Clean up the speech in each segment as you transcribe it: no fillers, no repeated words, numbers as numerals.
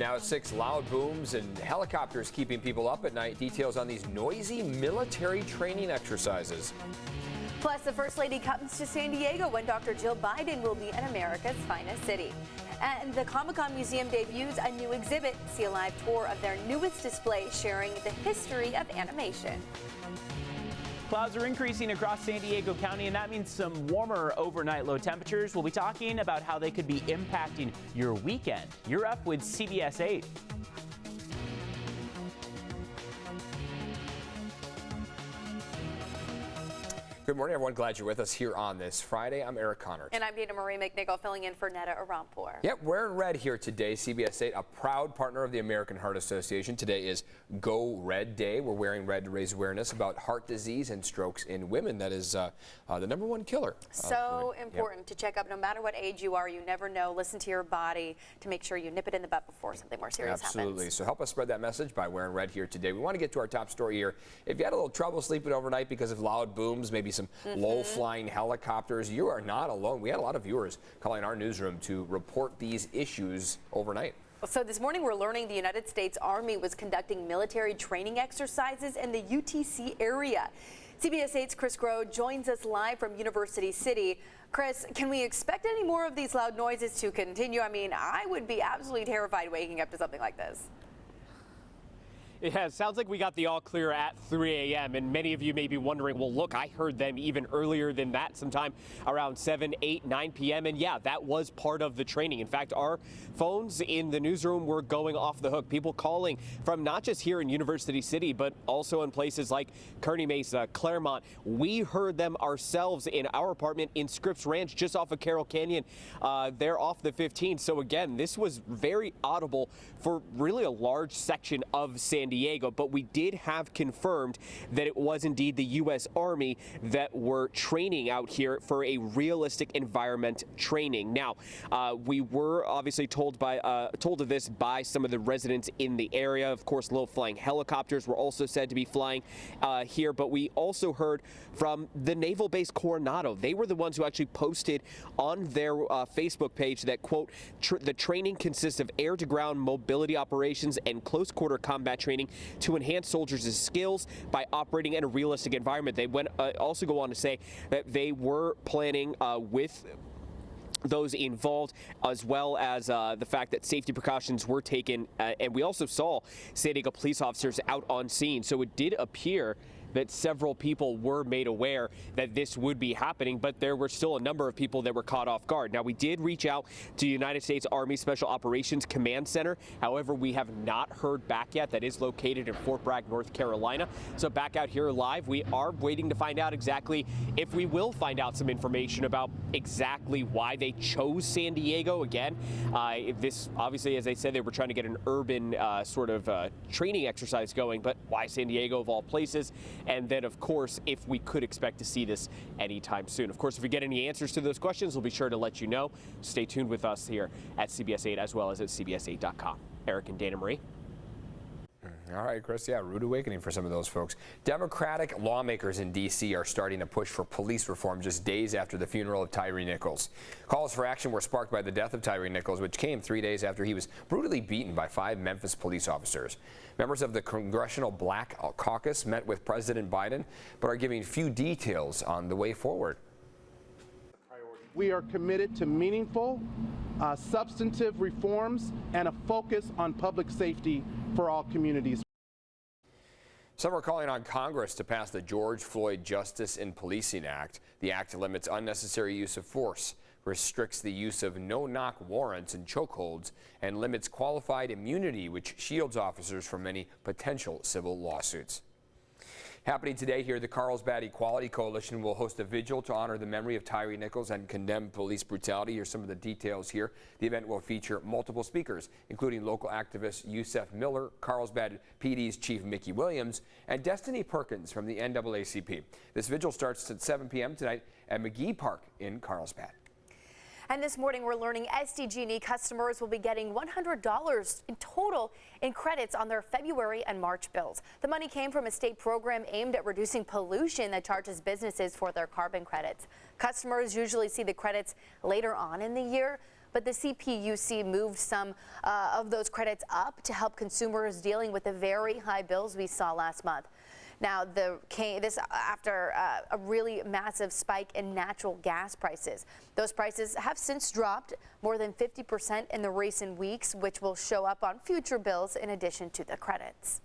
Now at 6, loud booms and helicopters keeping people up at night. Details on these noisy military training exercises. Plus, the First Lady comes to San Diego when Dr. Jill Biden will be in America's finest city. And the Comic-Con Museum debuts a new exhibit. See a live tour of their newest display sharing the history of animation. Clouds are increasing across San Diego County, and that means some warmer overnight low temperatures. We'll be talking about how they could be impacting your weekend. You're up with CBS 8. Good morning, everyone. Glad you're with us here on this Friday. I'm Eric Connors. And I'm Dana Marie McNichol, filling in for Netta Arampur. Yep, wearing red here today. CBS 8, a proud partner of the American Heart Association. Today is Go Red Day. We're wearing red to raise awareness about heart disease and strokes in women. That is the #1 killer. So important to check up. No matter what age you are, you never know. Listen to your body to make sure you nip it in the butt before something more serious happens. Absolutely. So help us spread that message by wearing red here today. We want to get to our top story here. If you had a little trouble sleeping overnight because of loud booms, maybe some low-flying helicopters, you are not alone. We had a lot of viewers calling our newsroom to report these issues overnight. So this morning we're learning the United States Army was conducting military training exercises in the UTC area. CBS 8's Chris Groh joins us live from University City. Chris, can we expect any more of these loud noises to continue? I mean, I would be absolutely terrified waking up to something like this. Yeah, it sounds like we got the all clear at 3 a.m. and many of you may be wondering, well, look, I heard them even earlier than that, sometime around 7, 8, 9 p.m. And yeah, that was part of the training. In fact, our phones in the newsroom were going off the hook. People calling from not just here in University City, but also in places like Kearny Mesa, Claremont. We heard them ourselves in our apartment in Scripps Ranch, just off of Carroll Canyon. They're off the 15. So again, this was very audible for really a large section of San Diego, but we did have confirmed that it was indeed the U.S. Army that were training out here for a realistic environment training. Now, we were obviously told of this by some of the residents in the area. Of course, low-flying helicopters were also said to be flying here, but we also heard from the Naval Base Coronado. They were the ones who actually posted on their Facebook page that, quote, the training consists of air-to-ground mobility operations and close-quarter combat training to enhance soldiers' skills by operating in a realistic environment. They went also go on to say that they were planning with those involved, as well as the fact that safety precautions were taken. And we also saw San Diego police officers out on scene. So it did appear that several people were made aware that this would be happening, but there were still a number of people that were caught off guard. Now, we did reach out to United States Army Special Operations Command Center. However, we have not heard back yet. That is located in Fort Bragg, North Carolina. So back out here live, we are waiting to find out exactly if we will find out some information about exactly why they chose San Diego. Again, this obviously, as I said, they were trying to get an urban sort of training exercise going, but why San Diego of all places? And then, of course, if we could expect to see this anytime soon. Of course, if we get any answers to those questions, we'll be sure to let you know. Stay tuned with us here at CBS 8 as well as at CBS8.com. Eric and Dana Marie. All right, Chris, yeah, rude awakening for some of those folks. Democratic lawmakers in D.C. are starting to push for police reform just days after the funeral of Tyree Nichols. Calls for action were sparked by the death of Tyree Nichols, which came 3 days after he was brutally beaten by 5 Memphis police officers. Members of the Congressional Black Caucus met with President Biden, but are giving few details on the way forward. We are committed to meaningful, substantive reforms and a focus on public safety for all communities. Some are calling on Congress to pass the George Floyd Justice in Policing Act. The act limits unnecessary use of force, restricts the use of no-knock warrants and chokeholds, and limits qualified immunity, which shields officers from any potential civil lawsuits. Happening today here, the Carlsbad Equality Coalition will host a vigil to honor the memory of Tyree Nichols and condemn police brutality. Here's some of the details here. The event will feature multiple speakers, including local activist Yusef Miller, Carlsbad PD's Chief Mickey Williams, and Destiny Perkins from the NAACP. This vigil starts at 7 p.m. tonight at McGee Park in Carlsbad. And this morning, we're learning SDG&E customers will be getting $100 in total in credits on their February and March bills. The money came from a state program aimed at reducing pollution that charges businesses for their carbon credits. Customers usually see the credits later on in the year, but the CPUC moved some of those credits up to help consumers dealing with the very high bills we saw last month. Now, this after a really massive spike in natural gas prices. Those prices have since dropped more than 50% in the recent weeks, which will show up on future bills in addition to the credits.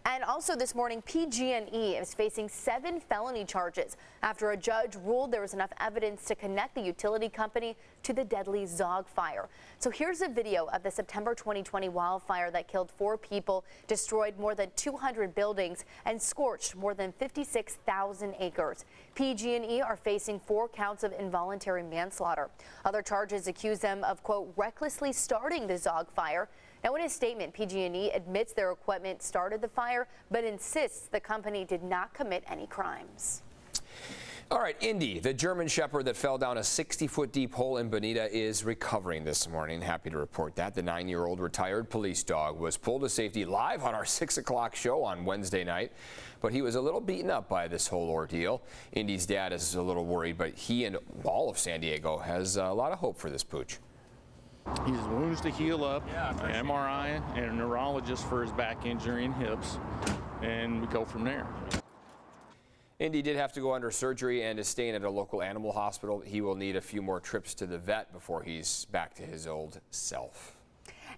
And also this morning, PG&E is facing 7 felony charges after a judge ruled there was enough evidence to connect the utility company to the deadly Zog fire. So here's a video of the September 2020 wildfire that killed 4 people, destroyed more than 200 buildings, and scorched more than 56,000 acres. PG&E are facing 4 counts of involuntary manslaughter. Other charges accuse them of, quote, recklessly starting the Zog fire. Now, in a statement, PG&E admits their equipment started the fire, but insists the company did not commit any crimes. All right, Indy, the German Shepherd that fell down a 60-foot deep hole in Bonita, is recovering this morning. Happy to report that. The 9-year-old retired police dog was pulled to safety live on our 6 o'clock show on Wednesday night, but he was a little beaten up by this whole ordeal. Indy's dad is a little worried, but he and all of San Diego has a lot of hope for this pooch. His wounds to heal up, MRI, and a neurologist for his back injury and hips, and we go from there. Indy did have to go under surgery and is staying at a local animal hospital. He will need a few more trips to the vet before he's back to his old self.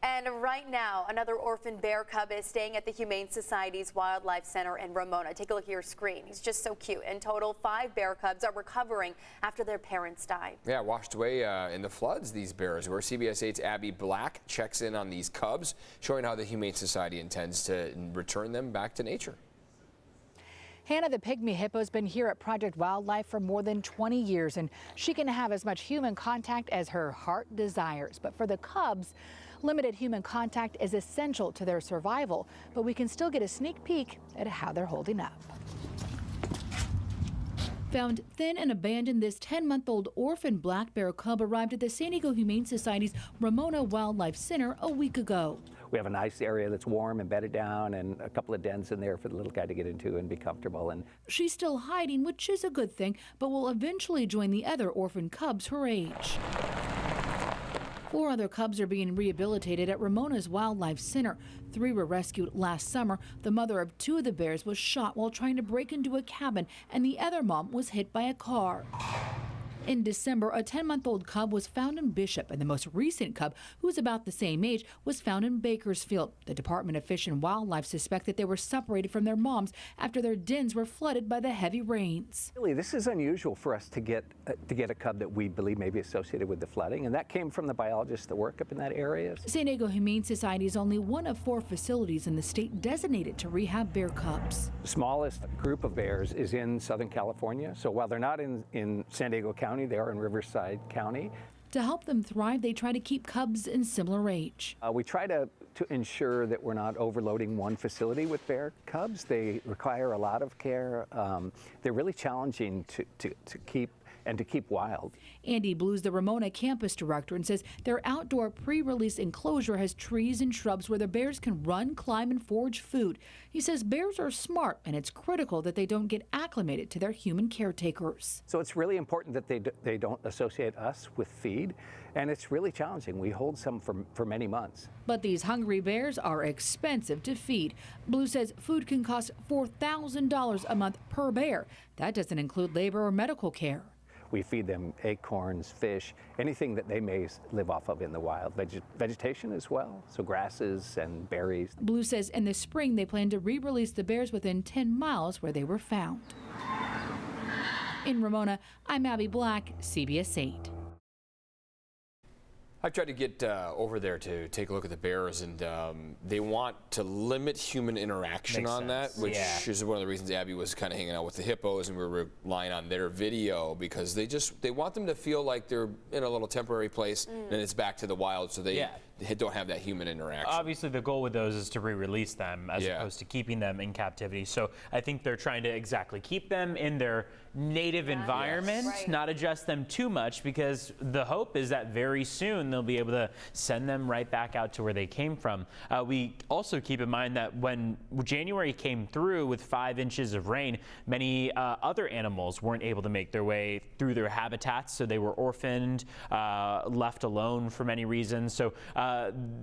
And right now, another orphaned bear cub is staying at the Humane Society's Wildlife Center in Ramona. Take a look at your screen. He's just so cute. In total, 5 bear cubs are recovering after their parents died. Yeah, washed away in the floods, these bears were. CBS 8's Abby Black checks in on these cubs, showing how the Humane Society intends to return them back to nature. Hannah the pygmy hippo has been here at Project Wildlife for more than 20 years, and she can have as much human contact as her heart desires. But for the cubs, limited human contact is essential to their survival, but we can still get a sneak peek at how they're holding up. Found thin and abandoned, this 10-month-old orphan black bear cub arrived at the San Diego Humane Society's Ramona Wildlife Center a week ago. We have a nice area that's warm and bedded down, and a couple of dens in there for the little guy to get into and be comfortable. And she's still hiding, which is a good thing, but will eventually join the other orphan cubs her age. 4 other cubs are being rehabilitated at Ramona's Wildlife Center. 3 were rescued last summer. The mother of 2 of the bears was shot while trying to break into a cabin, and the other mom was hit by a car. In December, a 10-month-old cub was found in Bishop, and the most recent cub, who's about the same age, was found in Bakersfield. The Department of Fish and Wildlife suspect that they were separated from their moms after their dens were flooded by the heavy rains. Really, this is unusual for us to get a cub that we believe may be associated with the flooding, and that came from the biologists that work up in that area. San Diego Humane Society is only one of 4 facilities in the state designated to rehab bear cubs. The smallest group of bears is in Southern California, so while they're not in San Diego County, they are in Riverside County. To help them thrive, they try to keep cubs in similar age. We try to ensure that we're not overloading one facility with bear cubs. They require a lot of care. They're really challenging to keep and to keep wild. Andy Blue's the Ramona campus director and says their outdoor pre-release enclosure has trees and shrubs where the bears can run, climb, and forage food. He says bears are smart, and it's critical that they don't get acclimated to their human caretakers. So it's really important that they don't associate us with feed, and it's really challenging. We hold some for many months. But these hungry bears are expensive to feed. Blue says food can cost $4,000 a month per bear. That doesn't include labor or medical care. We feed them acorns, fish, anything that they may live off of in the wild. Vegetation as well, so grasses and berries. Blue says in the spring they plan to re-release the bears within 10 miles where they were found. In Ramona, I'm Abby Black, CBS 8. I've tried to get over there to take a look at the bears, and they want to limit human interaction on that, which is one of the reasons Abby was kind of hanging out with the hippos, and we were relying on their video, because they want them to feel like they're in a little temporary place, and it's back to the wild, so they don't have that human interaction. Obviously, the goal with those is to re-release them as opposed to keeping them in captivity. So I think they're trying to exactly keep them in their native environment, not adjust them too much, because the hope is that very soon they'll be able to send them right back out to where they came from. We also keep in mind that when January came through with 5 inches of rain, many other animals weren't able to make their way through their habitats, so they were orphaned, left alone for many reasons. So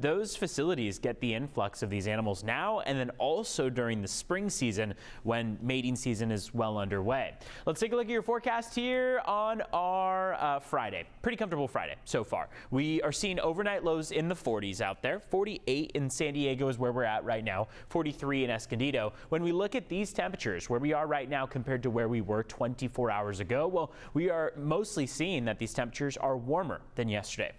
those facilities get the influx of these animals now, and then also during the spring season when mating season is well underway. Let's take a look at your forecast here on our Friday. Pretty comfortable Friday so far. We are seeing overnight lows in the 40s out there. 48 in San Diego is where we're at right now. 43 in Escondido. When we look at these temperatures, where we are right now compared to where we were 24 hours ago, well, we are mostly seeing that these temperatures are warmer than yesterday.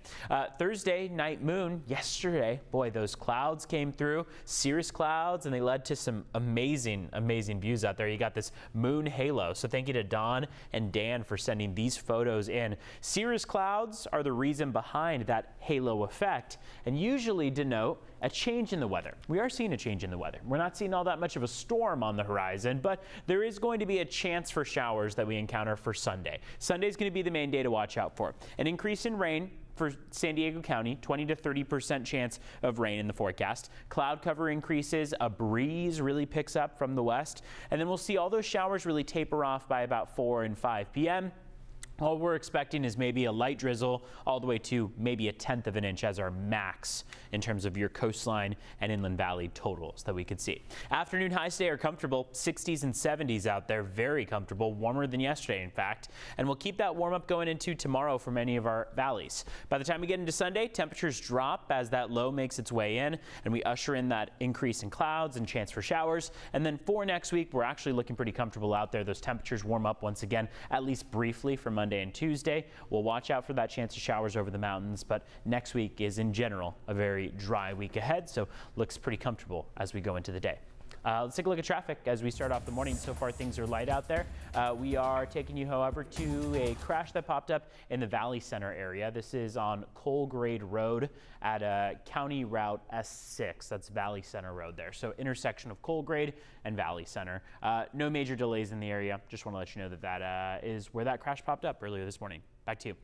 Thursday night moon, yesterday, boy, those clouds came through, cirrus clouds, and they led to some amazing views out there. You got this moon halo. So thank you to Don and Dan for sending these photos in. Cirrus clouds are the reason behind that halo effect and usually denote a change in the weather. We are seeing a change in the weather. We're not seeing all that much of a storm on the horizon, but there is going to be a chance for showers that we encounter for Sunday. Sunday is going to be the main day to watch out for. An increase in rain for San Diego County, 20 to 30% chance of rain in the forecast. Cloud cover increases, a breeze really picks up from the west, and then we'll see all those showers really taper off by about 4 and 5 p.m. All we're expecting is maybe a light drizzle all the way to maybe 1/10 of an inch as our max in terms of your coastline and inland valley totals that we could see. Afternoon highs today are comfortable, 60s and 70s out there, very comfortable, warmer than yesterday in fact, and we'll keep that warm up going into tomorrow for many of our valleys. By the time we get into Sunday, temperatures drop as that low makes its way in and we usher in that increase in clouds and chance for showers. And then for next week, we're actually looking pretty comfortable out there. Those temperatures warm up once again, at least briefly for Monday and Tuesday. We'll watch out for that chance of showers over the mountains, but next week is in general a very dry week ahead, so looks pretty comfortable as we go into the day. Let's take a look at traffic as we start off the morning. So far things are light out there. We are taking you, however, to a crash that popped up in the Valley Center area. This is on Colgrade Road at County Route S6. That's Valley Center Road there. So intersection of Colgrade and Valley Center. No major delays in the area. Just want to let you know that that is where that crash popped up earlier this morning. Back to you.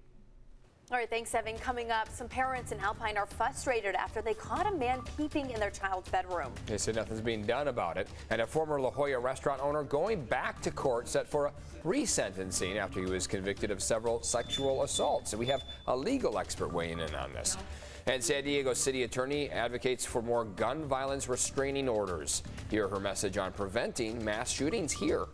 All right, thanks, Evan. Coming up, some parents in Alpine are frustrated after they caught a man peeping in their child's bedroom. They said nothing's being done about it. And a former La Jolla restaurant owner going back to court set for a resentencing after he was convicted of several sexual assaults. And we have a legal expert weighing in on this. And San Diego City Attorney advocates for more gun violence restraining orders. Hear her message on preventing mass shootings here.